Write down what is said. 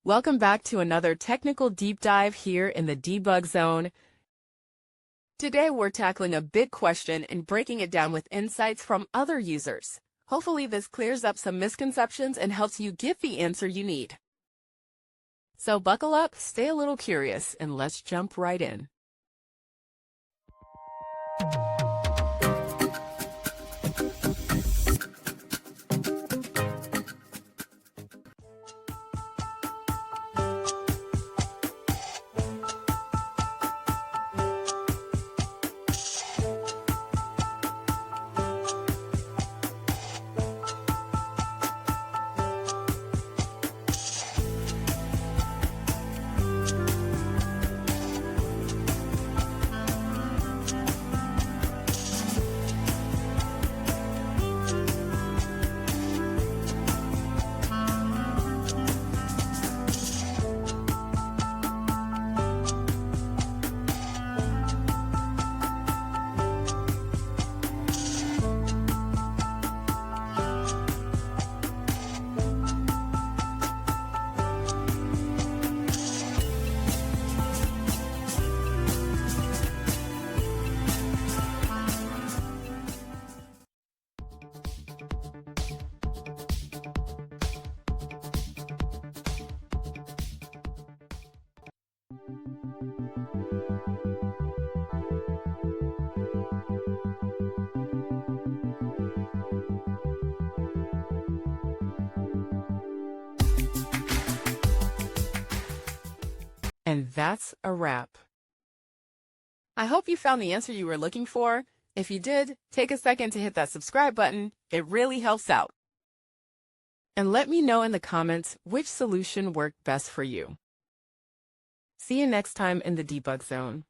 Welcome back to another technical deep dive here in the debug zone. Today we're tackling a big question and breaking it down with insights from other users. Hopefully this clears up some misconceptions and helps you get the answer you need. So buckle up, stay a little curious, and let's jump right in. And that's a wrap. I hope you found the answer you were looking for. If you did, take a second to hit that subscribe button. It really helps out. And let me know in the comments which solution worked best for you. See you next time in the debug zone.